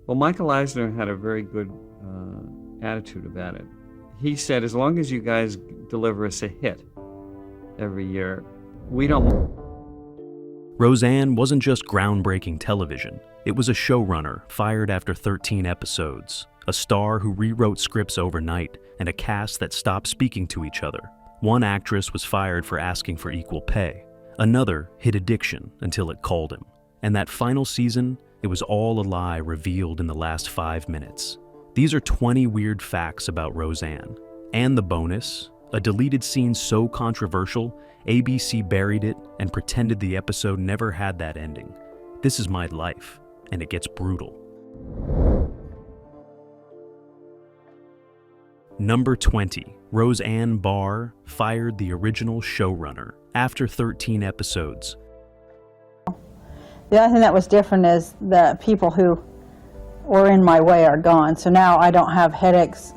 Well, Michael Eisner had a very good attitude about it. He said, as long as you guys deliver us a hit every year, we don't... Roseanne wasn't just groundbreaking television. It was a showrunner fired after 13 episodes, a star who rewrote scripts overnight, and a cast that stopped speaking to each other. One actress was fired for asking for equal pay. Another hid addiction until it called him. And that final season, it was all a lie revealed in the last 5 minutes. These are 20 weird facts about Roseanne. And the bonus, a deleted scene so controversial, ABC buried it and pretended the episode never had that ending. This is my life, and it gets brutal. Number 20. Roseanne Barr fired the original showrunner after 13 episodes. The other thing that was different is the people who were in my way are gone, so now I don't have headaches,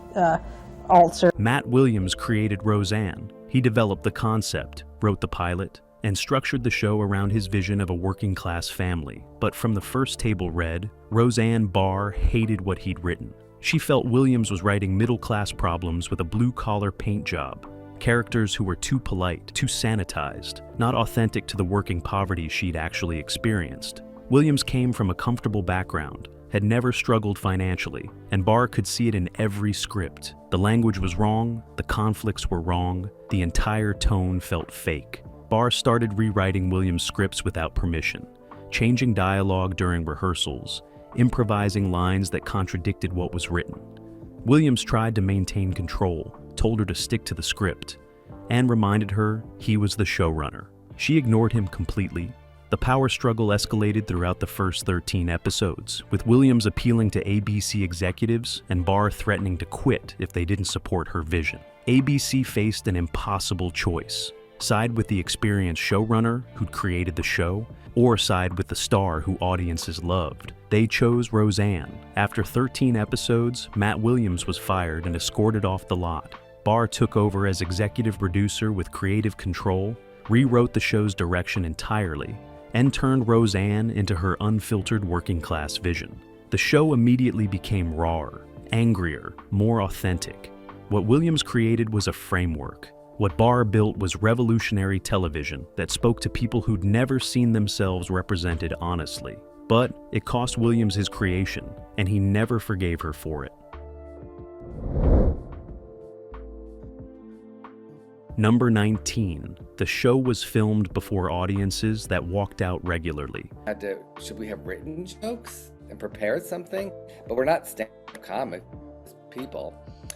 ulcers. Matt Williams created Roseanne. He developed the concept, wrote the pilot, and structured the show around his vision of a working-class family. But from the first table read, Roseanne Barr hated what he'd written. She felt Williams was writing middle-class problems with a blue-collar paint job. Characters who were too polite, too sanitized, not authentic to the working poverty she'd actually experienced. Williams came from a comfortable background, had never struggled financially, and Barr could see it in every script. The language was wrong, the conflicts were wrong, the entire tone felt fake. Barr started rewriting Williams' scripts without permission, changing dialogue during rehearsals, improvising lines that contradicted what was written. Williams tried to maintain control, told her to stick to the script, and reminded her he was the showrunner. She ignored him completely. The power struggle escalated throughout the first 13 episodes, with Williams appealing to ABC executives and Barr threatening to quit if they didn't support her vision. ABC faced an impossible choice: side with the experienced showrunner who'd created the show, or side with the star who audiences loved. They chose Roseanne. After 13 episodes, Matt Williams was fired and escorted off the lot. Barr took over as executive producer with creative control, rewrote the show's direction entirely, and turned Roseanne into her unfiltered working-class vision. The show immediately became rawer, angrier, more authentic. What Williams created was a framework. What Barr built was revolutionary television that spoke to people who'd never seen themselves represented honestly. But it cost Williams his creation, and he never forgave her for it. Number 19. The show was filmed before audiences that walked out regularly. Should we have written jokes and prepared something? But we're not stand-up comic people.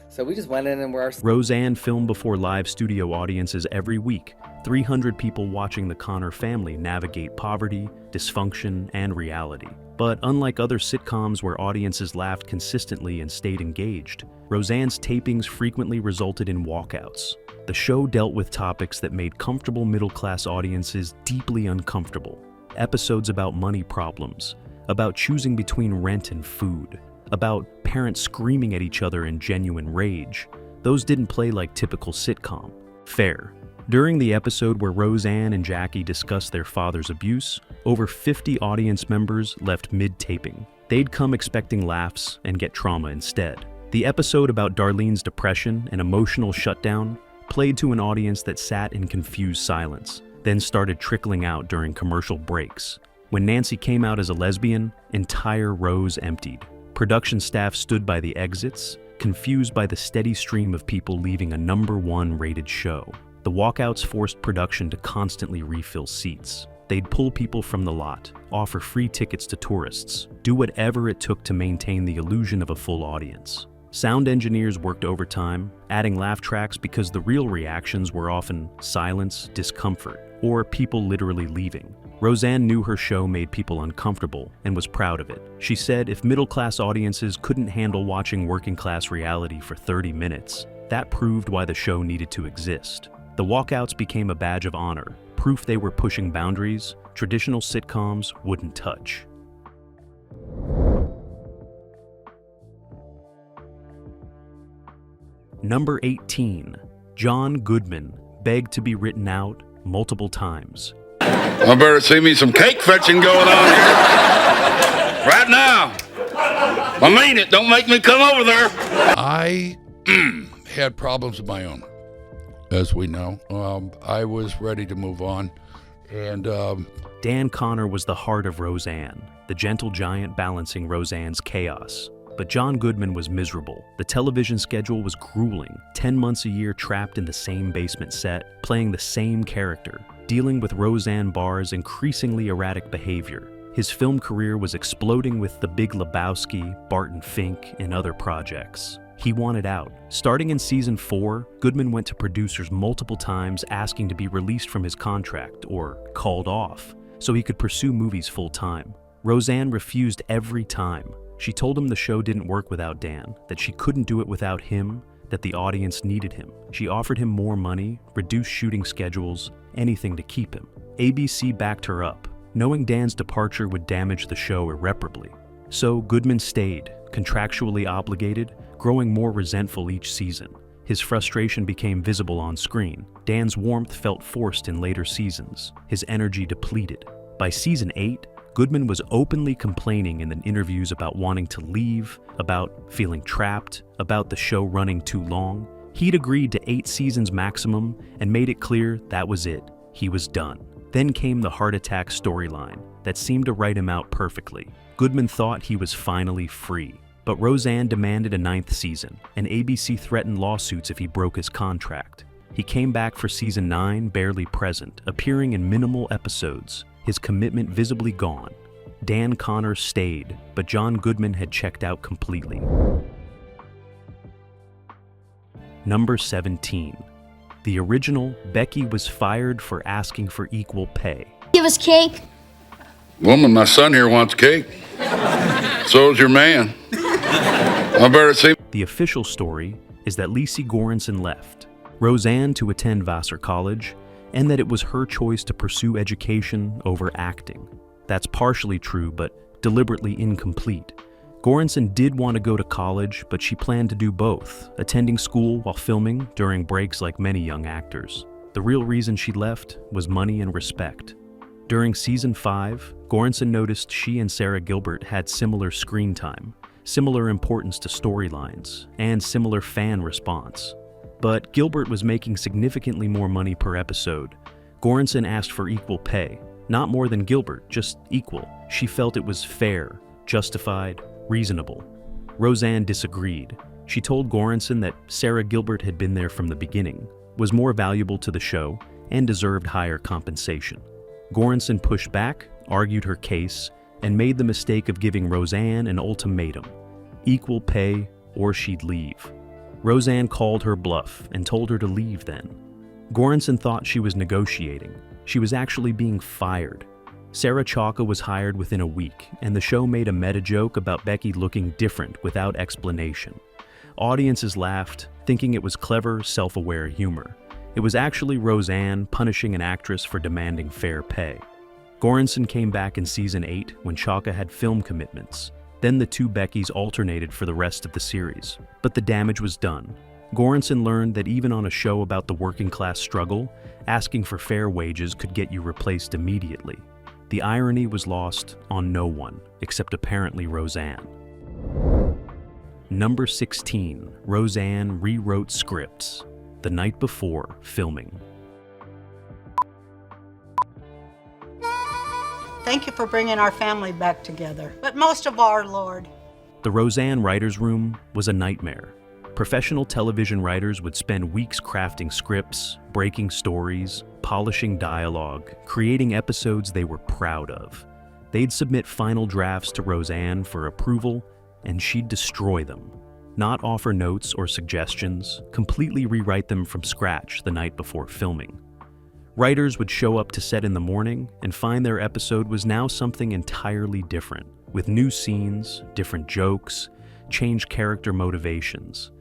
So we just went in and Roseanne filmed before live studio audiences every week. 300 people watching the Connor family navigate poverty, dysfunction, and reality. But unlike other sitcoms where audiences laughed consistently and stayed engaged, Roseanne's tapings frequently resulted in walkouts. The show dealt with topics that made comfortable middle-class audiences deeply uncomfortable. Episodes about money problems, about choosing between rent and food, about parents screaming at each other in genuine rage. Those didn't play like typical sitcom fare. During the episode where Roseanne and Jackie discussed their father's abuse, over 50 audience members left mid-taping. They'd come expecting laughs and get trauma instead. The episode about Darlene's depression and emotional shutdown played to an audience that sat in confused silence, then started trickling out during commercial breaks. When Nancy came out as a lesbian, entire rows emptied. Production staff stood by the exits, confused by the steady stream of people leaving a #1 rated show. The walkouts forced production to constantly refill seats. They'd pull people from the lot, offer free tickets to tourists, do whatever it took to maintain the illusion of a full audience. Sound engineers worked overtime, adding laugh tracks because the real reactions were often silence, discomfort, or people literally leaving. Roseanne knew her show made people uncomfortable and was proud of it. She said if middle-class audiences couldn't handle watching working-class reality for 30 minutes, that proved why the show needed to exist. The walkouts became a badge of honor, proof they were pushing boundaries traditional sitcoms wouldn't touch. Number 18. John Goodman begged to be written out multiple times. I better see me some cake fetching going on here. Right now. I mean it. Don't make me come over there. I had problems of my own, as we know. I was ready to move on. And Dan Connor was the heart of Roseanne, the gentle giant balancing Roseanne's chaos. But John Goodman was miserable. The television schedule was grueling, 10 months a year trapped in the same basement set, playing the same character, dealing with Roseanne Barr's increasingly erratic behavior. His film career was exploding with The Big Lebowski, Barton Fink, and other projects. He wanted out. Starting in season 4, Goodman went to producers multiple times asking to be released from his contract, or called off, so he could pursue movies full-time. Roseanne refused every time. She told him the show didn't work without Dan, that she couldn't do it without him, that the audience needed him. She offered him more money, reduced shooting schedules, anything to keep him. ABC backed her up, knowing Dan's departure would damage the show irreparably. So Goodman stayed, contractually obligated, growing more resentful each season. His frustration became visible on screen. Dan's warmth felt forced in later seasons, his energy depleted. By season 8, Goodman was openly complaining in the interviews about wanting to leave, about feeling trapped, about the show running too long. He'd agreed to 8 seasons maximum and made it clear that was it. He was done. Then came the heart attack storyline that seemed to write him out perfectly. Goodman thought he was finally free. But Roseanne demanded a 9th season, and ABC threatened lawsuits if he broke his contract. He came back for season 9 barely present, appearing in minimal episodes, his commitment visibly gone. Dan Connor stayed, but John Goodman had checked out completely. Number 17. The original Becky was fired for asking for equal pay. Give us cake. woman, my son here wants cake. So's your man. I better see. The official story is that Lisi Goranson left, Roseanne to attend Vassar College, and that it was her choice to pursue education over acting. That's partially true, but deliberately incomplete. Goranson did want to go to college, but she planned to do both, attending school while filming during breaks like many young actors. The real reason she left was money and respect. During season 5, Goranson noticed she and Sarah Gilbert had similar screen time, similar importance to storylines, and similar fan response. But Gilbert was making significantly more money per episode. Goranson asked for equal pay, not more than Gilbert, just equal. She felt it was fair, justified, reasonable. Roseanne disagreed. She told Goranson that Sarah Gilbert had been there from the beginning, was more valuable to the show, and deserved higher compensation. Goranson pushed back, argued her case, and made the mistake of giving Roseanne an ultimatum: equal pay or she'd leave. Roseanne called her bluff and told her to leave then. Goranson thought she was negotiating. She was actually being fired. Sarah Chalka was hired within a week, and the show made a meta joke about Becky looking different without explanation. Audiences laughed, thinking it was clever, self-aware humor. It was actually Roseanne punishing an actress for demanding fair pay. Goranson came back in season 8 when Chalka had film commitments. Then the two Beckys alternated for the rest of the series. But the damage was done. Goranson learned that even on a show about the working class struggle, asking for fair wages could get you replaced immediately. The irony was lost on no one, except apparently Roseanne. Number 16, Roseanne rewrote scripts the night before filming. Thank you for bringing our family back together, but most of all, Lord. The Roseanne writer's room was a nightmare. Professional television writers would spend weeks crafting scripts, breaking stories, polishing dialogue, creating episodes they were proud of. They'd submit final drafts to Roseanne for approval, and she'd destroy them. Not offer notes or suggestions, completely rewrite them from scratch the night before filming. Writers would show up to set in the morning and find their episode was now something entirely different, with new scenes, different jokes, changed character motivations.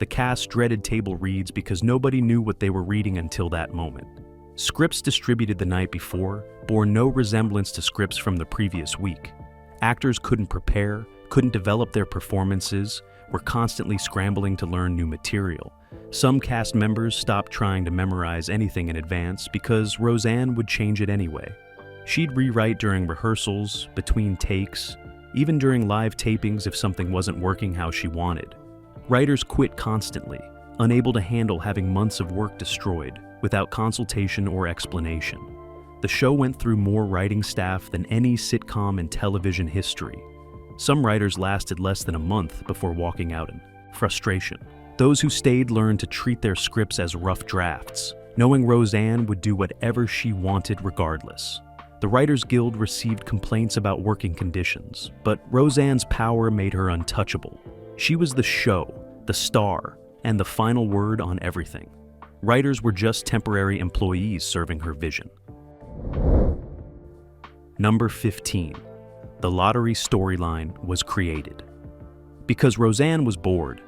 The cast dreaded table reads because nobody knew what they were reading until that moment. Scripts distributed the night before bore no resemblance to scripts from the previous week. Actors couldn't prepare, couldn't develop their performances, were constantly scrambling to learn new material. Some cast members stopped trying to memorize anything in advance because Roseanne would change it anyway. She'd rewrite during rehearsals, between takes, even during live tapings if something wasn't working how she wanted. Writers quit constantly, unable to handle having months of work destroyed without consultation or explanation. The show went through more writing staff than any sitcom in television history. Some writers lasted less than a month before walking out in frustration. Those who stayed learned to treat their scripts as rough drafts, knowing Roseanne would do whatever she wanted regardless. The Writers Guild received complaints about working conditions, but Roseanne's power made her untouchable. She was the show, the star, and the final word on everything. Writers were just temporary employees serving her vision. Number 15. The lottery storyline was created. Because Roseanne was bored.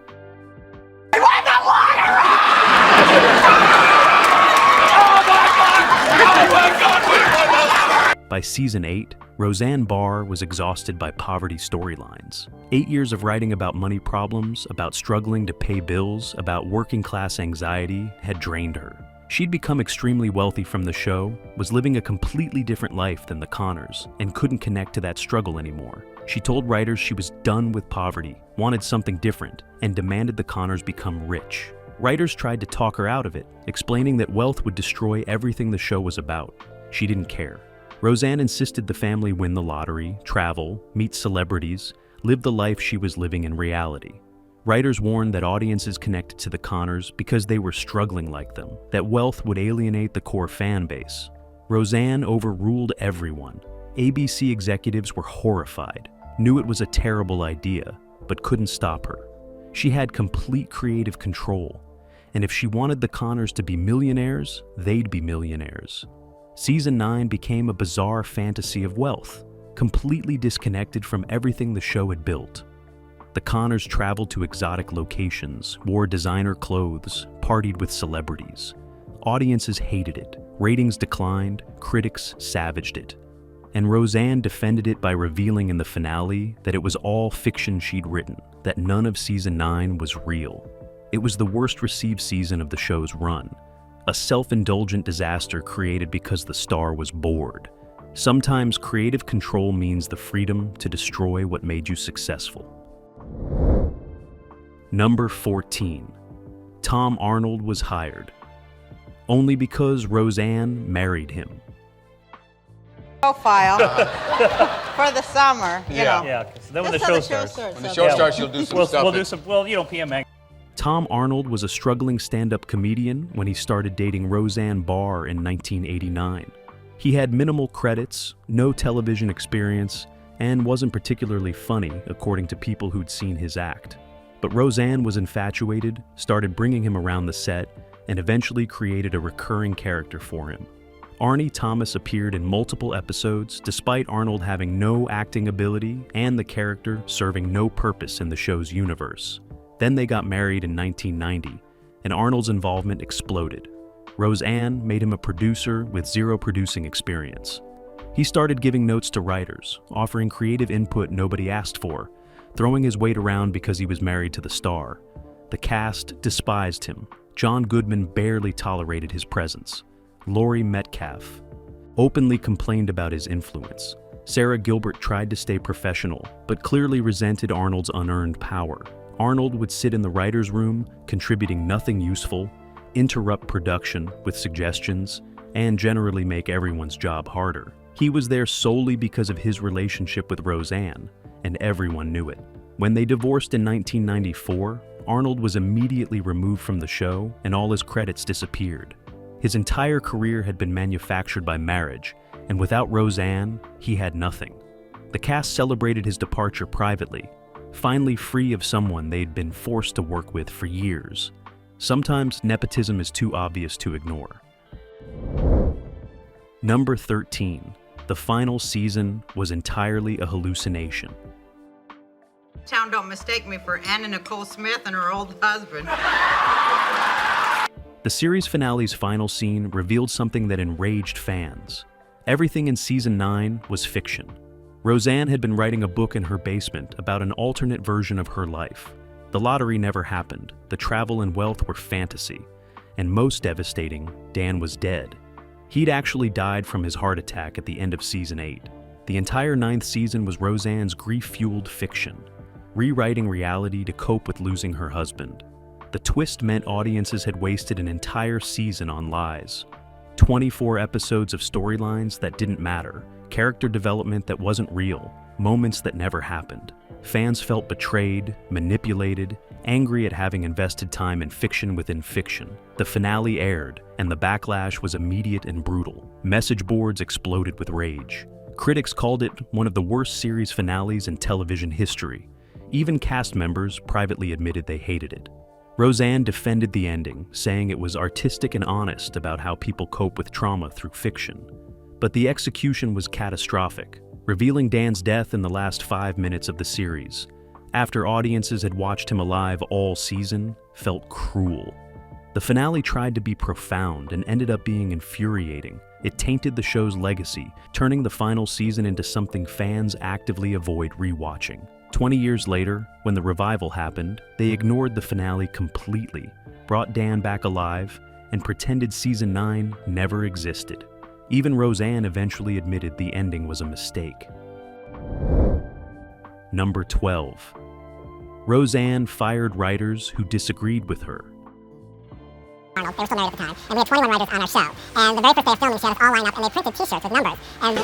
By season 8, Roseanne Barr was exhausted by poverty storylines. 8 years of writing about money problems, about struggling to pay bills, about working class anxiety had drained her. She'd become extremely wealthy from the show, was living a completely different life than the Connors, and couldn't connect to that struggle anymore. She told writers she was done with poverty, wanted something different, and demanded the Connors become rich. Writers tried to talk her out of it, explaining that wealth would destroy everything the show was about. She didn't care. Roseanne insisted the family win the lottery, travel, meet celebrities, live the life she was living in reality. Writers warned that audiences connected to the Connors because they were struggling like them, that wealth would alienate the core fan base. Roseanne overruled everyone. ABC executives were horrified, knew it was a terrible idea, but couldn't stop her. She had complete creative control, and if she wanted the Connors to be millionaires, they'd be millionaires. Season 9 became a bizarre fantasy of wealth, completely disconnected from everything the show had built. The Connors traveled to exotic locations, wore designer clothes, partied with celebrities. Audiences hated it, ratings declined, critics savaged it. And Roseanne defended it by revealing in the finale that it was all fiction she'd written, that none of season 9 was real. It was the worst received season of the show's run. A self-indulgent disaster created because the star was bored. Sometimes creative control means the freedom to destroy what made you successful. Number 14. Tom Arnold was hired. Only because Roseanne married him. Profile for the summer, you know. Yeah, so then when the That's show how starts. When the show starts, you'll do some stuff. We'll do some, well, you know, PM. Tom Arnold was a struggling stand-up comedian when he started dating Roseanne Barr in 1989. He had minimal credits, no television experience, and wasn't particularly funny, according to people who'd seen his act. But Roseanne was infatuated, started bringing him around the set, and eventually created a recurring character for him. Arnie Thomas appeared in multiple episodes, despite Arnold having no acting ability and the character serving no purpose in the show's universe. Then they got married in 1990, and Arnold's involvement exploded. Roseanne made him a producer with zero producing experience. He started giving notes to writers, offering creative input nobody asked for, throwing his weight around because he was married to the star. The cast despised him. John Goodman barely tolerated his presence. Laurie Metcalf openly complained about his influence. Sarah Gilbert tried to stay professional, but clearly resented Arnold's unearned power. Arnold would sit in the writer's room, contributing nothing useful, interrupt production with suggestions, and generally make everyone's job harder. He was there solely because of his relationship with Roseanne, and everyone knew it. When they divorced in 1994, Arnold was immediately removed from the show, and all his credits disappeared. His entire career had been manufactured by marriage, and without Roseanne, he had nothing. The cast celebrated his departure privately, finally free of someone they'd been forced to work with for years. Sometimes nepotism is too obvious to ignore. Number 13. The final season was entirely a hallucination. Town don't mistake me for Anna Nicole Smith and her old husband. The series finale's final scene revealed something that enraged fans. Everything in season 9 was fiction. Roseanne had been writing a book in her basement about an alternate version of her life. The lottery never happened, the travel and wealth were fantasy, and most devastating, Dan was dead. He'd actually died from his heart attack at the end of season 8. The entire 9th season was Roseanne's grief-fueled fiction, rewriting reality to cope with losing her husband. The twist meant audiences had wasted an entire season on lies. 24 episodes of storylines that didn't matter, character development that wasn't real, moments that never happened. Fans felt betrayed, manipulated, angry at having invested time in fiction within fiction. The finale aired, and the backlash was immediate and brutal. Message boards exploded with rage. Critics called it one of the worst series finales in television history. Even cast members privately admitted they hated it. Roseanne defended the ending, saying it was artistic and honest about how people cope with trauma through fiction. But the execution was catastrophic, revealing Dan's death in the last 5 minutes of the series, after audiences had watched him alive all season, felt cruel. The finale tried to be profound and ended up being infuriating. It tainted the show's legacy, turning the final season into something fans actively avoid rewatching. 20 years later, when the revival happened, they ignored the finale completely, brought Dan back alive, and pretended season 9 never existed. Even Roseanne eventually admitted the ending was a mistake. Number 12. Roseanne fired writers who disagreed with her. They were still married at the time, and we had 21 writers on our show. And the very first day of filming, she had us all line up, and they printed t-shirts with numbers. And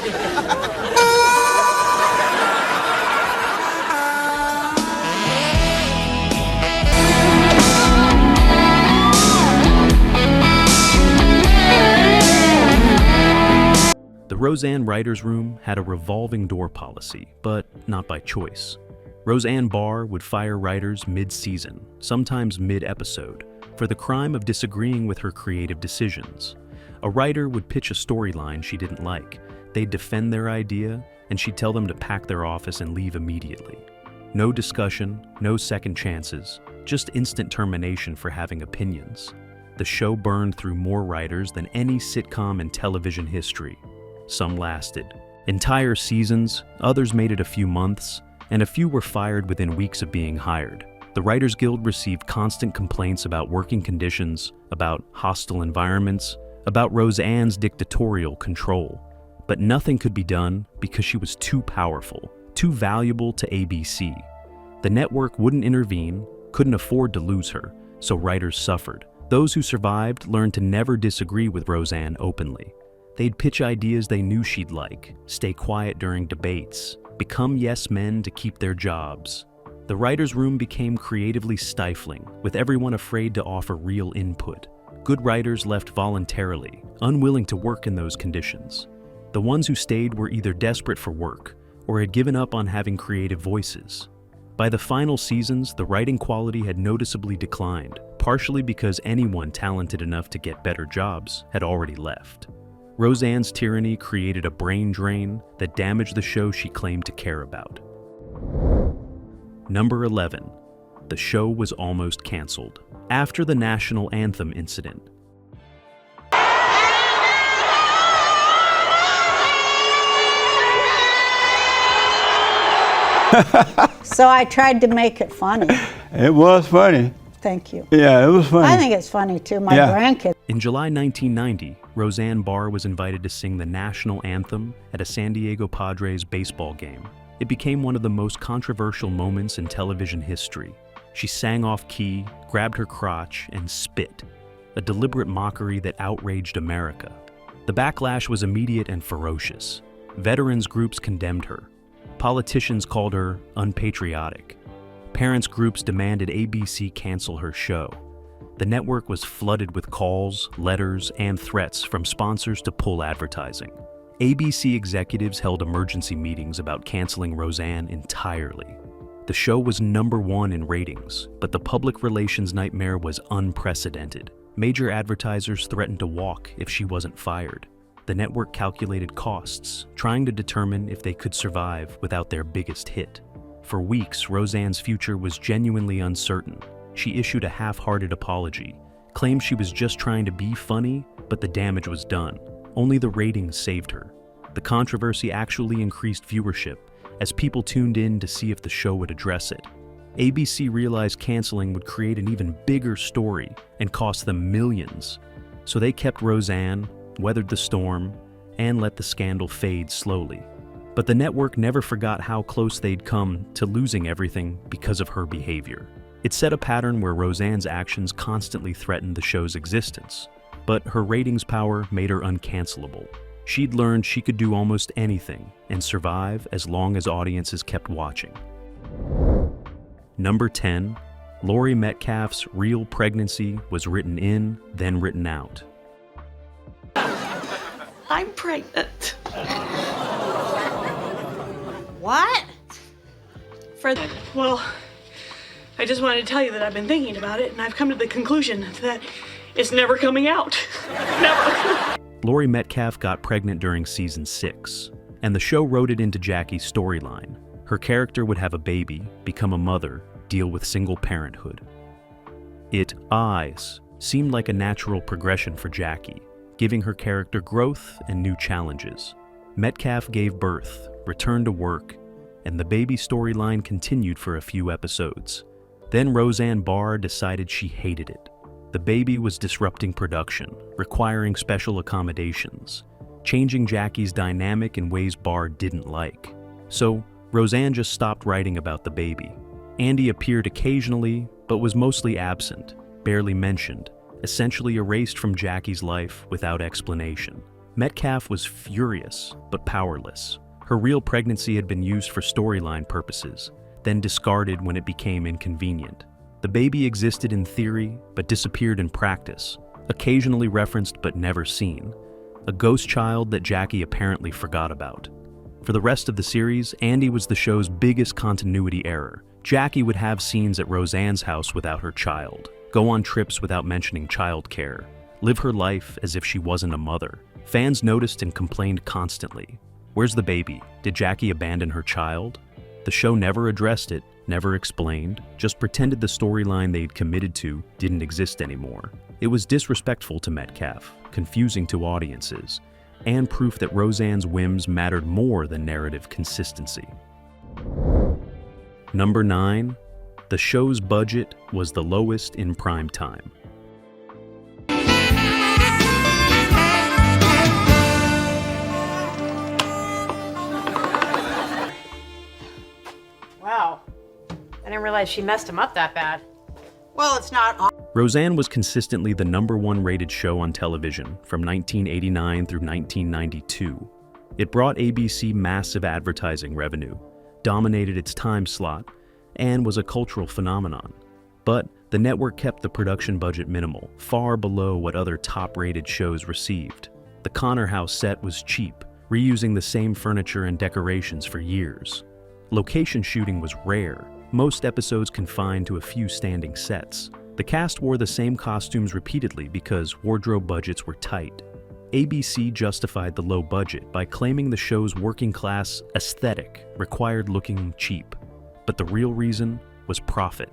The Roseanne writers' room had a revolving door policy, but not by choice. Roseanne Barr would fire writers mid-season, sometimes mid-episode, for the crime of disagreeing with her creative decisions. A writer would pitch a storyline she didn't like. They'd defend their idea, and she'd tell them to pack their office and leave immediately. No discussion, no second chances, just instant termination for having opinions. The show burned through more writers than any sitcom in television history. Some lasted entire seasons, others made it a few months, and a few were fired within weeks of being hired. The Writers Guild received constant complaints about working conditions, about hostile environments, about Roseanne's dictatorial control. But nothing could be done because she was too powerful, too valuable to ABC. The network wouldn't intervene, couldn't afford to lose her, so writers suffered. Those who survived learned to never disagree with Roseanne openly. They'd pitch ideas they knew she'd like, stay quiet during debates, become yes men to keep their jobs. The writers' room became creatively stifling, with everyone afraid to offer real input. Good writers left voluntarily, unwilling to work in those conditions. The ones who stayed were either desperate for work, or had given up on having creative voices. By the final seasons, the writing quality had noticeably declined, partially because anyone talented enough to get better jobs had already left. Roseanne's tyranny created a brain drain that damaged the show she claimed to care about. Number 11. The show was almost canceled. After the national anthem incident, So I tried to make it funny. It was funny. Thank you. Yeah, it was funny. I think it's funny too. My grandkids. in July 1990, Roseanne Barr was invited to sing the national anthem at a San Diego Padres baseball game. It became one of the most controversial moments in television history. She sang off key, grabbed her crotch, and spit, a deliberate mockery that outraged America. The backlash was immediate and ferocious. Veterans groups condemned her. Politicians called her unpatriotic. Parents groups demanded ABC cancel her show. The network was flooded with calls, letters, and threats from sponsors to pull advertising. ABC executives held emergency meetings about canceling Roseanne entirely. The show was #1 in ratings, but the public relations nightmare was unprecedented. Major advertisers threatened to walk if she wasn't fired. The network calculated costs, trying to determine if they could survive without their biggest hit. For weeks, Roseanne's future was genuinely uncertain. She issued a half-hearted apology, claimed she was just trying to be funny, but the damage was done. Only the ratings saved her. The controversy actually increased viewership as people tuned in to see if the show would address it. ABC realized canceling would create an even bigger story and cost them millions. So they kept Roseanne, weathered the storm, and let the scandal fade slowly. But the network never forgot how close they'd come to losing everything because of her behavior. It set a pattern where Roseanne's actions constantly threatened the show's existence, but her ratings power made her uncancelable. She'd learned she could do almost anything and survive as long as audiences kept watching. Number 10, Laurie Metcalf's real pregnancy was written in, then written out. I'm pregnant. What? Well, I just wanted to tell you that I've been thinking about it, and I've come to the conclusion that it's never coming out. Never. Laurie Metcalf got pregnant during season 6, and the show wrote it into Jackie's storyline. Her character would have a baby, become a mother, deal with single parenthood. It seemed like a natural progression for Jackie, giving her character growth and new challenges. Metcalf gave birth, returned to work, and the baby storyline continued for a few episodes. Then Roseanne Barr decided she hated it. The baby was disrupting production, requiring special accommodations, changing Jackie's dynamic in ways Barr didn't like. So Roseanne just stopped writing about the baby. Andy appeared occasionally, but was mostly absent, barely mentioned, essentially erased from Jackie's life without explanation. Metcalf was furious, but powerless. Her real pregnancy had been used for storyline purposes, then discarded when it became inconvenient. The baby existed in theory, but disappeared in practice, occasionally referenced but never seen. A ghost child that Jackie apparently forgot about. For the rest of the series, Andy was the show's biggest continuity error. Jackie would have scenes at Roseanne's house without her child, go on trips without mentioning childcare, live her life as if she wasn't a mother. Fans noticed and complained constantly. Where's the baby? Did Jackie abandon her child? The show never addressed it, never explained, just pretended the storyline they'd committed to didn't exist anymore. It was disrespectful to Metcalf, confusing to audiences, and proof that Roseanne's whims mattered more than narrative consistency. Number 9, the show's budget was the lowest in prime time. Wow. I didn't realize she messed him up that bad. Well, it's not. Roseanne was consistently the #1 rated show on television from 1989 through 1992. It brought ABC massive advertising revenue, dominated its time slot, and was a cultural phenomenon. But the network kept the production budget minimal, far below what other top-rated shows received. The Connor House set was cheap, reusing the same furniture and decorations for years. Location shooting was rare, most episodes confined to a few standing sets. The cast wore the same costumes repeatedly because wardrobe budgets were tight. ABC justified the low budget by claiming the show's working-class aesthetic required looking cheap. But the real reason was profit.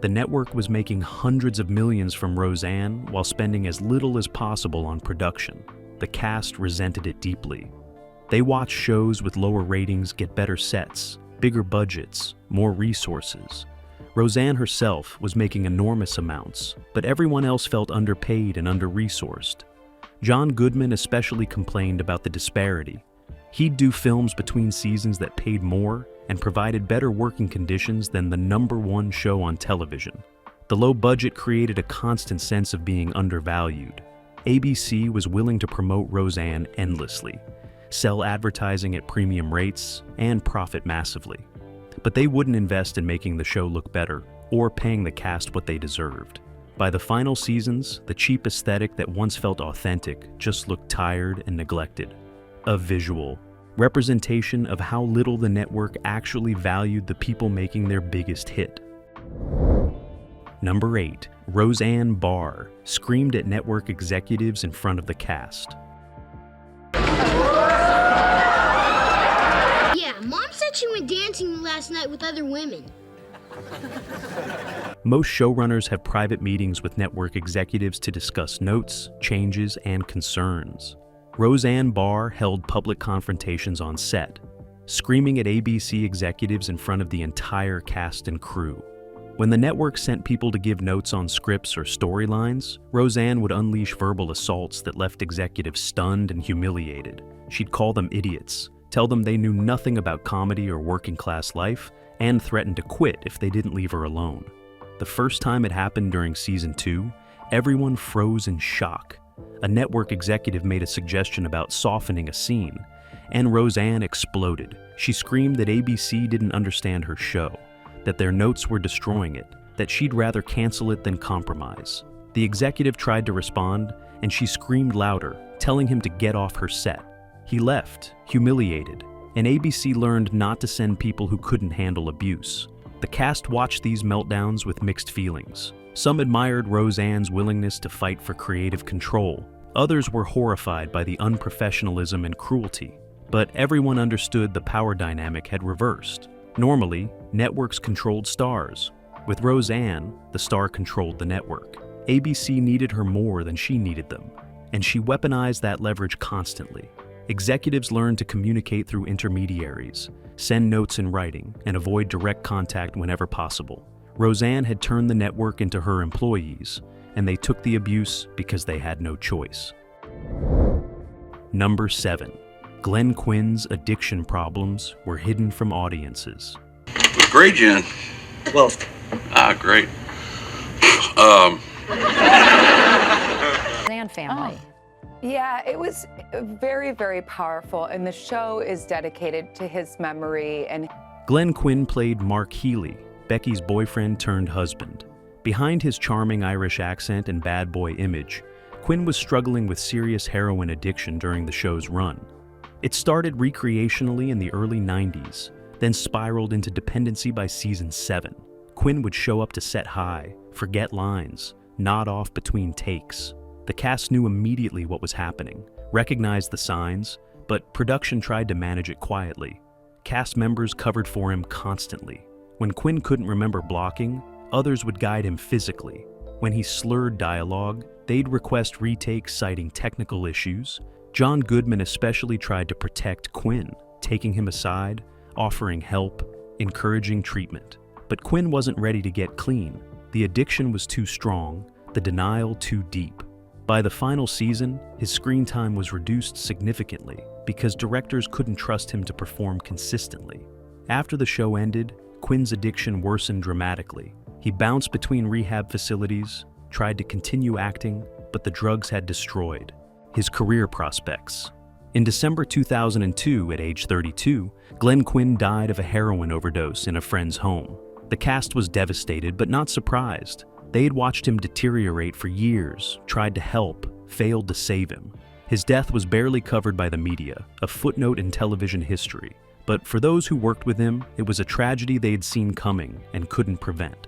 The network was making hundreds of millions from Roseanne while spending as little as possible on production. The cast resented it deeply. They watched shows with lower ratings get better sets, bigger budgets, more resources. Roseanne herself was making enormous amounts, but everyone else felt underpaid and under-resourced. John Goodman especially complained about the disparity. He'd do films between seasons that paid more and provided better working conditions than the #1 show on television. The low budget created a constant sense of being undervalued. ABC was willing to promote Roseanne endlessly, sell advertising at premium rates, and profit massively. But they wouldn't invest in making the show look better or paying the cast what they deserved. By the final seasons, the cheap aesthetic that once felt authentic just looked tired and neglected. A visual representation of how little the network actually valued the people making their biggest hit. Number 8, Roseanne Barr screamed at network executives in front of the cast. Yeah, Mom said she went dancing last night with other women. Most showrunners have private meetings with network executives to discuss notes, changes, and concerns. Roseanne Barr held public confrontations on set, screaming at ABC executives in front of the entire cast and crew. When the network sent people to give notes on scripts or storylines, Roseanne would unleash verbal assaults that left executives stunned and humiliated. She'd call them idiots, tell them they knew nothing about comedy or working class life, and threaten to quit if they didn't leave her alone. The first time it happened during season 2, everyone froze in shock. A network executive made a suggestion about softening a scene, and Roseanne exploded. She screamed that ABC didn't understand her show, that their notes were destroying it, that she'd rather cancel it than compromise. The executive tried to respond, and she screamed louder, telling him to get off her set. He left, humiliated, and ABC learned not to send people who couldn't handle abuse. The cast watched these meltdowns with mixed feelings. Some admired Roseanne's willingness to fight for creative control. Others were horrified by the unprofessionalism and cruelty. But everyone understood the power dynamic had reversed. Normally, networks controlled stars. With Roseanne, the star controlled the network. ABC needed her more than she needed them, and she weaponized that leverage constantly. Executives learned to communicate through intermediaries, send notes in writing, and avoid direct contact whenever possible. Roseanne had turned the network into her employees, and they took the abuse because they had no choice. Number 7. Glenn Quinn's addiction problems were hidden from audiences. It was great, Jen. Well, Great. Roseanne family. Yeah, it was very, very powerful, and the show is dedicated to his memory. And Glenn Quinn played Mark Healy, Becky's boyfriend turned husband. Behind his charming Irish accent and bad boy image, Quinn was struggling with serious heroin addiction during the show's run. It started recreationally in the early 90s, then spiraled into dependency by season 7. Quinn would show up to set high, forget lines, nod off between takes. The cast knew immediately what was happening, recognized the signs, but production tried to manage it quietly. Cast members covered for him constantly. When Quinn couldn't remember blocking, others would guide him physically. When he slurred dialogue, they'd request retakes citing technical issues. John Goodman especially tried to protect Quinn, taking him aside, offering help, encouraging treatment. But Quinn wasn't ready to get clean. The addiction was too strong, the denial too deep. By the final season, his screen time was reduced significantly because directors couldn't trust him to perform consistently. After the show ended, Quinn's addiction worsened dramatically. He bounced between rehab facilities, tried to continue acting, but the drugs had destroyed his career prospects. In December 2002, at age 32, Glenn Quinn died of a heroin overdose in a friend's home. The cast was devastated, but not surprised. They had watched him deteriorate for years, tried to help, failed to save him. His death was barely covered by the media, a footnote in television history. But for those who worked with him, it was a tragedy they had seen coming and couldn't prevent.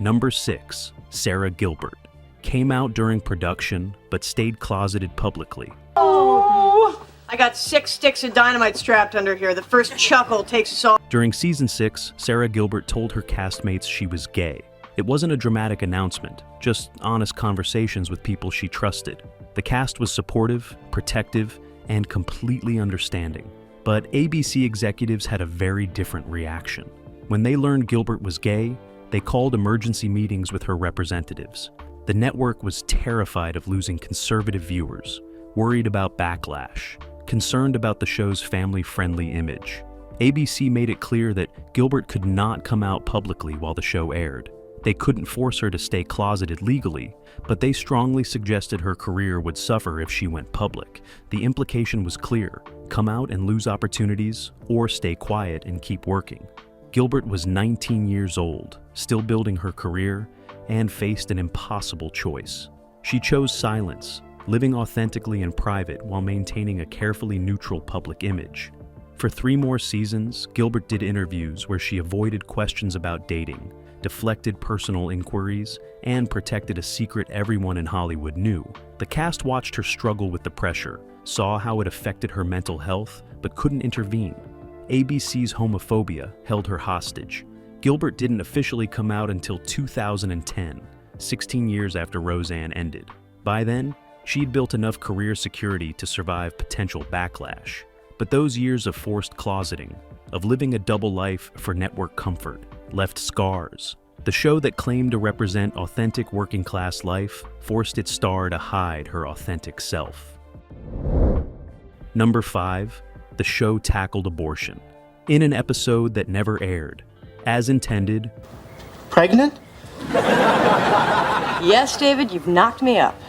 Number 6. Sarah Gilbert. Came out during production, but stayed closeted publicly. oh, I got 6 sticks of dynamite strapped under here. The first chuckle takes us all. During season 6, Sarah Gilbert told her castmates she was gay. It wasn't a dramatic announcement, just honest conversations with people she trusted. The cast was supportive, protective, and completely understanding. But ABC executives had a very different reaction. When they learned Gilbert was gay, they called emergency meetings with her representatives. The network was terrified of losing conservative viewers, worried about backlash, concerned about the show's family-friendly image. ABC made it clear that Gilbert could not come out publicly while the show aired. They couldn't force her to stay closeted legally, but they strongly suggested her career would suffer if she went public. The implication was clear: come out and lose opportunities, or stay quiet and keep working. Gilbert was 19 years old, still building her career, and faced an impossible choice. She chose silence, living authentically in private while maintaining a carefully neutral public image. For 3 more seasons, Gilbert did interviews where she avoided questions about dating, deflected personal inquiries, and protected a secret everyone in Hollywood knew. The cast watched her struggle with the pressure, saw how it affected her mental health, but couldn't intervene. ABC's homophobia held her hostage. Gilbert didn't officially come out until 2010, 16 years after Roseanne ended. By then, she'd built enough career security to survive potential backlash. But those years of forced closeting, of living a double life for network comfort, left scars. The show that claimed to represent authentic working-class life forced its star to hide her authentic self. Number 5, the show tackled abortion. In an episode that never aired, as intended, Pregnant? Yes, David, you've knocked me up.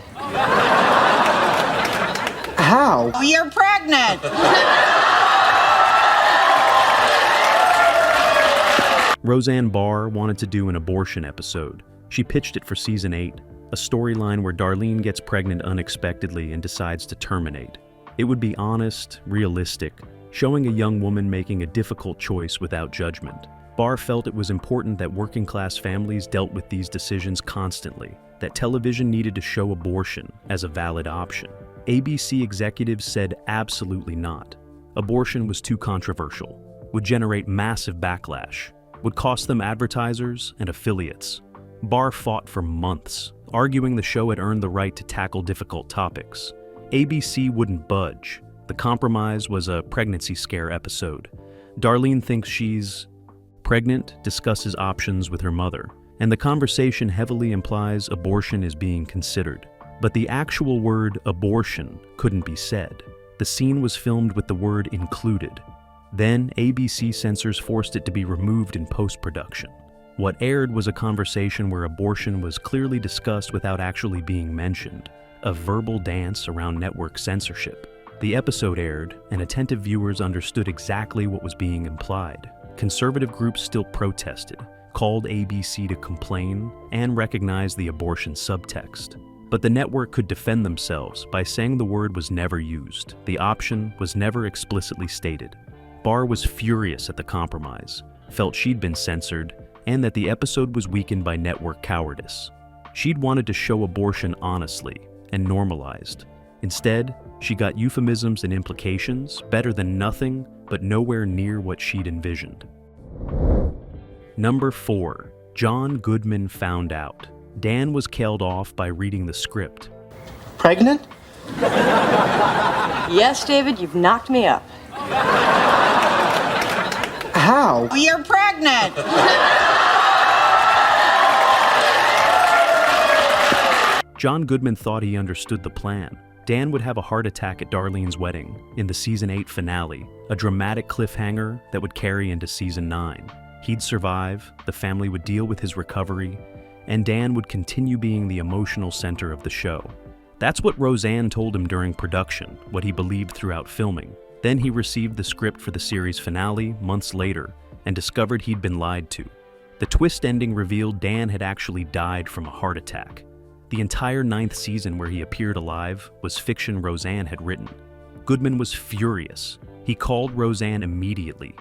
How? Oh, you're pregnant. Roseanne Barr wanted to do an abortion episode. She pitched it for season 8, a storyline where Darlene gets pregnant unexpectedly and decides to terminate. It would be honest, realistic, showing a young woman making a difficult choice without judgment. Barr felt it was important that working-class families dealt with these decisions constantly, that television needed to show abortion as a valid option. ABC executives said absolutely not. Abortion was too controversial, would generate massive backlash, would cost them advertisers and affiliates. Barr fought for months, arguing the show had earned the right to tackle difficult topics. ABC wouldn't budge. The compromise was a pregnancy scare episode. Darlene thinks she's pregnant, discusses options with her mother, and the conversation heavily implies abortion is being considered. But the actual word abortion couldn't be said. The scene was filmed with the word included. Then ABC censors forced it to be removed in post-production. What aired was a conversation where abortion was clearly discussed without actually being mentioned, a verbal dance around network censorship. The episode aired, and attentive viewers understood exactly what was being implied. Conservative groups still protested, called ABC to complain, and recognized the abortion subtext. But the network could defend themselves by saying the word was never used. The option was never explicitly stated. Barr was furious at the compromise, felt she'd been censored, and that the episode was weakened by network cowardice. She'd wanted to show abortion honestly and normalized. Instead, she got euphemisms and implications better than nothing, but nowhere near what she'd envisioned. Number 4, John Goodman found out. Dan was killed off by reading the script. Pregnant? Yes, David, you've knocked me up. How? Oh, you're pregnant. John Goodman thought he understood the plan. Dan would have a heart attack at Darlene's wedding in the season 8 finale, a dramatic cliffhanger that would carry into season 9. He'd survive, the family would deal with his recovery, and Dan would continue being the emotional center of the show. That's what Roseanne told him during production, what he believed throughout filming. Then he received the script for the series finale months later and discovered he'd been lied to. The twist ending revealed Dan had actually died from a heart attack. The entire 9th season where he appeared alive was fiction Roseanne had written. Goodman was furious. He called Roseanne immediately,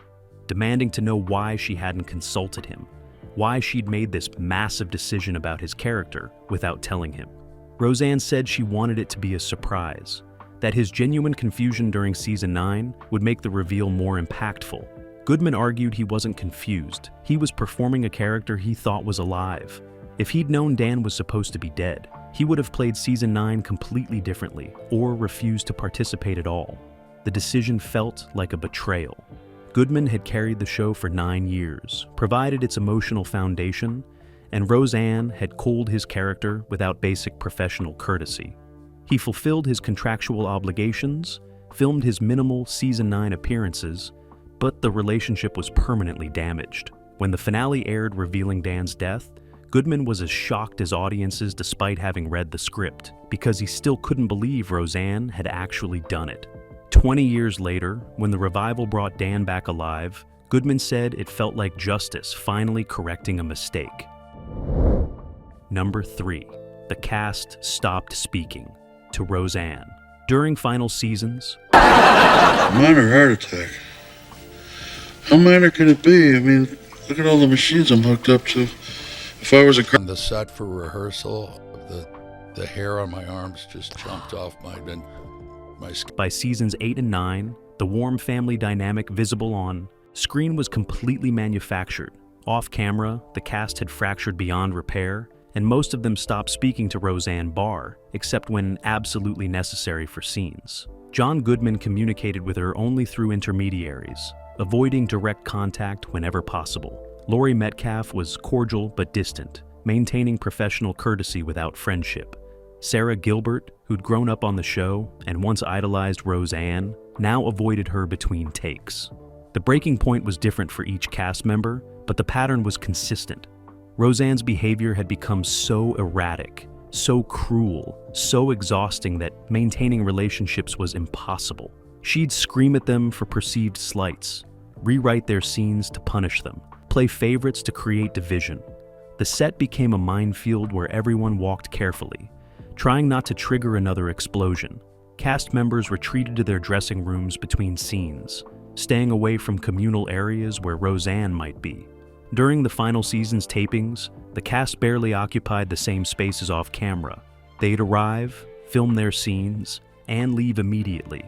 demanding to know why she hadn't consulted him, why she'd made this massive decision about his character without telling him. Roseanne said she wanted it to be a surprise, that his genuine confusion during season 9 would make the reveal more impactful. Goodman argued he wasn't confused. He was performing a character he thought was alive. If he'd known Dan was supposed to be dead, he would have played season 9 completely differently or refused to participate at all. The decision felt like a betrayal. Goodman had carried the show for 9 years, provided its emotional foundation, and Roseanne had cooled his character without basic professional courtesy. He fulfilled his contractual obligations, filmed his minimal season 9 appearances, but the relationship was permanently damaged. When the finale aired revealing Dan's death, Goodman was as shocked as audiences despite having read the script, because he still couldn't believe Roseanne had actually done it. 20 years later, when the revival brought Dan back alive, Goodman said it felt like justice finally correcting a mistake. Number 3, the cast stopped speaking to Roseanne. During final seasons, Minor heart attack. How minor could it be? I mean, look at all the machines I'm hooked up to. If I was On the set for rehearsal, the hair on my arms just jumped off my skin. By seasons 8 and 9, the warm family dynamic visible on screen was completely manufactured. Off camera, the cast had fractured beyond repair, and most of them stopped speaking to Roseanne Barr, except when absolutely necessary for scenes. John Goodman communicated with her only through intermediaries, avoiding direct contact whenever possible. Laurie Metcalf was cordial but distant, maintaining professional courtesy without friendship. Sarah Gilbert, who'd grown up on the show and once idolized Roseanne, now avoided her between takes. The breaking point was different for each cast member, but the pattern was consistent. Roseanne's behavior had become so erratic, so cruel, so exhausting that maintaining relationships was impossible. She'd scream at them for perceived slights, rewrite their scenes to punish them, play favorites to create division. The set became a minefield where everyone walked carefully, trying not to trigger another explosion. Cast members retreated to their dressing rooms between scenes, staying away from communal areas where Roseanne might be. During the final season's tapings, the cast barely occupied the same spaces off camera. They'd arrive, film their scenes, and leave immediately.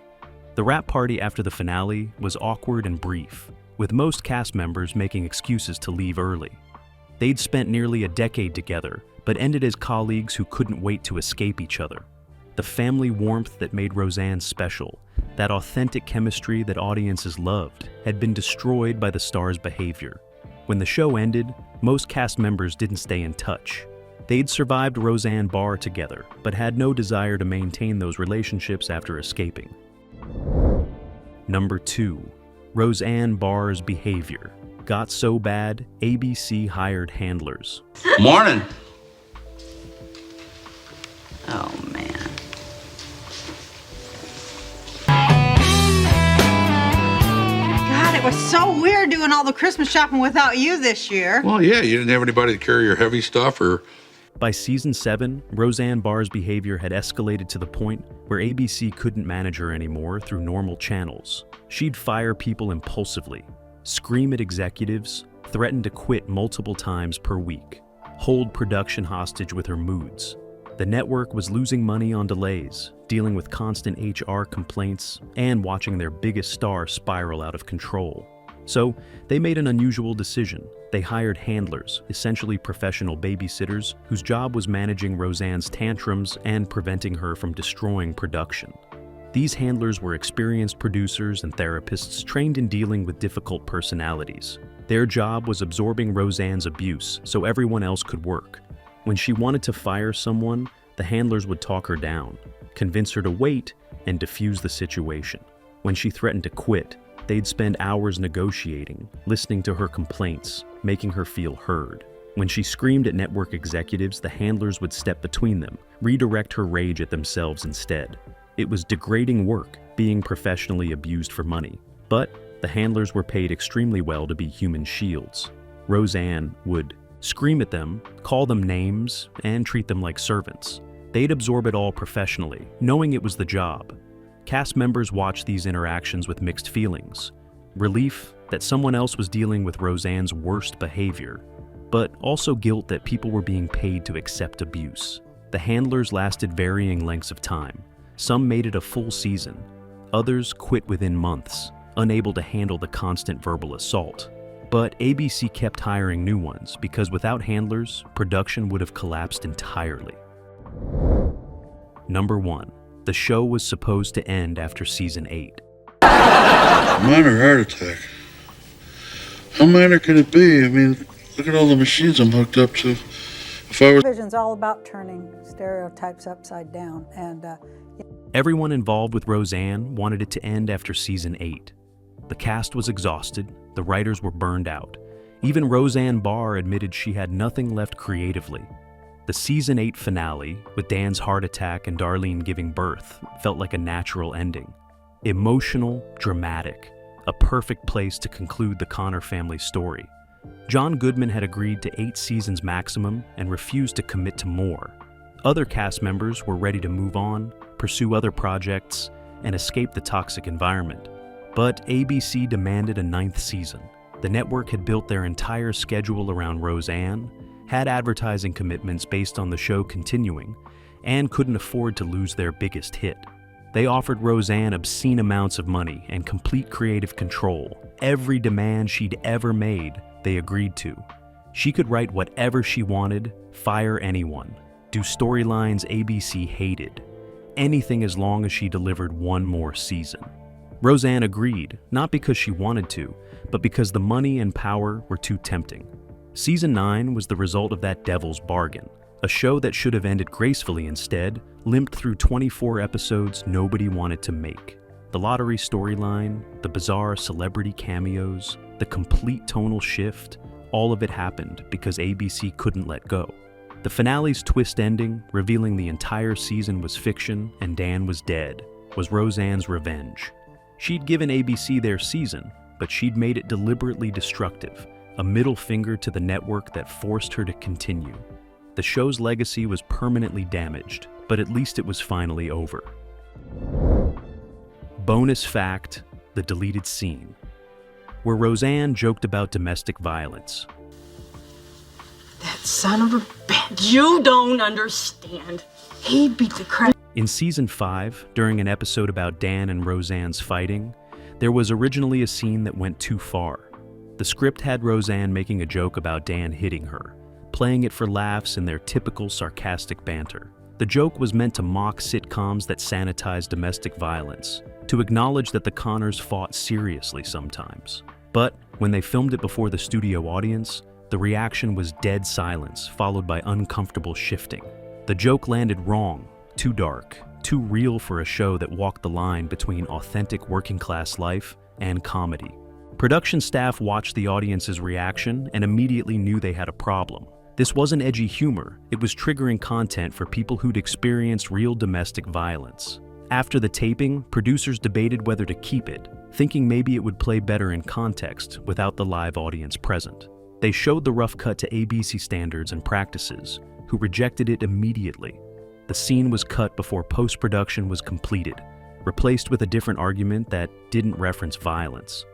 The wrap party after the finale was awkward and brief, with most cast members making excuses to leave early. They'd spent nearly a decade together, but ended as colleagues who couldn't wait to escape each other. The family warmth that made Roseanne special, that authentic chemistry that audiences loved, had been destroyed by the star's behavior. When the show ended, most cast members didn't stay in touch. They'd survived Roseanne Barr together, but had no desire to maintain those relationships after escaping. Number 2. Roseanne Barr's behavior got so bad, ABC hired handlers. Morning. Oh, man. God, it was so weird doing all the Christmas shopping without you this year. Well, yeah, you didn't have anybody to carry your heavy stuff or... By season 7, Roseanne Barr's behavior had escalated to the point where ABC couldn't manage her anymore through normal channels. She'd fire people impulsively, scream at executives, threaten to quit multiple times per week, hold production hostage with her moods. The network was losing money on delays, dealing with constant HR complaints, and watching their biggest star spiral out of control. So, they made an unusual decision. They hired handlers, essentially professional babysitters, whose job was managing Roseanne's tantrums and preventing her from destroying production. These handlers were experienced producers and therapists trained in dealing with difficult personalities. Their job was absorbing Roseanne's abuse so everyone else could work. When she wanted to fire someone, the handlers would talk her down, convince her to wait, and diffuse the situation. When she threatened to quit, they'd spend hours negotiating, listening to her complaints, making her feel heard. When she screamed at network executives, the handlers would step between them, redirect her rage at themselves instead. It was degrading work, being professionally abused for money. But the handlers were paid extremely well to be human shields. Roseanne would scream at them, call them names, and treat them like servants. They'd absorb it all professionally, knowing it was the job. Cast members watched these interactions with mixed feelings. Relief that someone else was dealing with Roseanne's worst behavior, but also guilt that people were being paid to accept abuse. The handlers lasted varying lengths of time. Some made it a full season. Others quit within months, unable to handle the constant verbal assault. But ABC kept hiring new ones because without handlers, production would have collapsed entirely. Number 1. The show was supposed to end after season 8. Minor heart attack. How minor could it be? I mean, look at all the machines I'm hooked up to. If I was... Television's all about turning stereotypes upside down, and Everyone involved with Roseanne wanted it to end after season 8. The cast was exhausted, the writers were burned out. Even Roseanne Barr admitted she had nothing left creatively. The season 8 finale, with Dan's heart attack and Darlene giving birth, felt like a natural ending. Emotional, dramatic, a perfect place to conclude the Connor family story. John Goodman had agreed to 8 seasons maximum and refused to commit to more. Other cast members were ready to move on, pursue other projects, and escape the toxic environment. But ABC demanded a 9th season. The network had built their entire schedule around Roseanne, had advertising commitments based on the show continuing, and couldn't afford to lose their biggest hit. They offered Roseanne obscene amounts of money and complete creative control. Every demand she'd ever made, they agreed to. She could write whatever she wanted, fire anyone, do storylines ABC hated. Anything as long as she delivered one more season. Roseanne agreed, not because she wanted to, but because the money and power were too tempting. Season 9 was the result of that devil's bargain, A show that should have ended gracefully instead limped through 24 episodes nobody wanted to make. The lottery storyline, the bizarre celebrity cameos, the complete tonal shift, all of it happened because ABC couldn't let go. The finale's twist ending, revealing the entire season was fiction and Dan was dead, was Roseanne's revenge. She'd given ABC their season, but she'd made it deliberately destructive, a middle finger to the network that forced her to continue. The show's legacy was permanently damaged, but at least it was finally over. Bonus fact, the deleted scene, where Roseanne joked about domestic violence. That son of a bitch. You don't understand. He beat the crap. In season 5, during an episode about Dan and Roseanne's fighting, there was originally a scene that went too far. The script had Roseanne making a joke about Dan hitting her, playing it for laughs in their typical sarcastic banter. The joke was meant to mock sitcoms that sanitize domestic violence, to acknowledge that the Connors fought seriously sometimes. But when they filmed it before the studio audience, the reaction was dead silence, followed by uncomfortable shifting. The joke landed wrong, too dark, too real for a show that walked the line between authentic working-class life and comedy. Production staff watched the audience's reaction and immediately knew they had a problem. This wasn't edgy humor, it was triggering content for people who'd experienced real domestic violence. After the taping, producers debated whether to keep it, thinking maybe it would play better in context without the live audience present. They showed the rough cut to ABC standards and practices, who rejected it immediately. The scene was cut before post-production was completed, replaced with a different argument that didn't reference violence.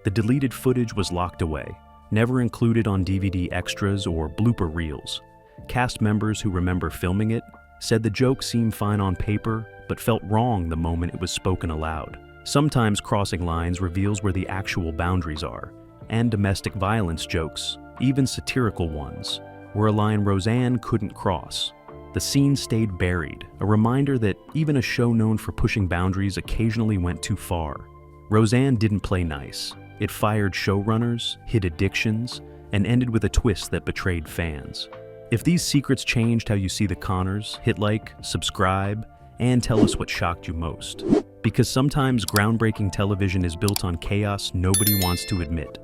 The deleted footage was locked away, never included on DVD extras or blooper reels. Cast members who remember filming it said the joke seemed fine on paper, but felt wrong the moment it was spoken aloud. Sometimes crossing lines reveals where the actual boundaries are, and domestic violence jokes, even satirical ones, were a line Roseanne couldn't cross. The scene stayed buried, a reminder that even a show known for pushing boundaries occasionally went too far. Roseanne didn't play nice. It fired showrunners, hid addictions, and ended with a twist that betrayed fans. If these secrets changed how you see the Connors, hit like, subscribe, and tell us what shocked you most. Because sometimes groundbreaking television is built on chaos nobody wants to admit.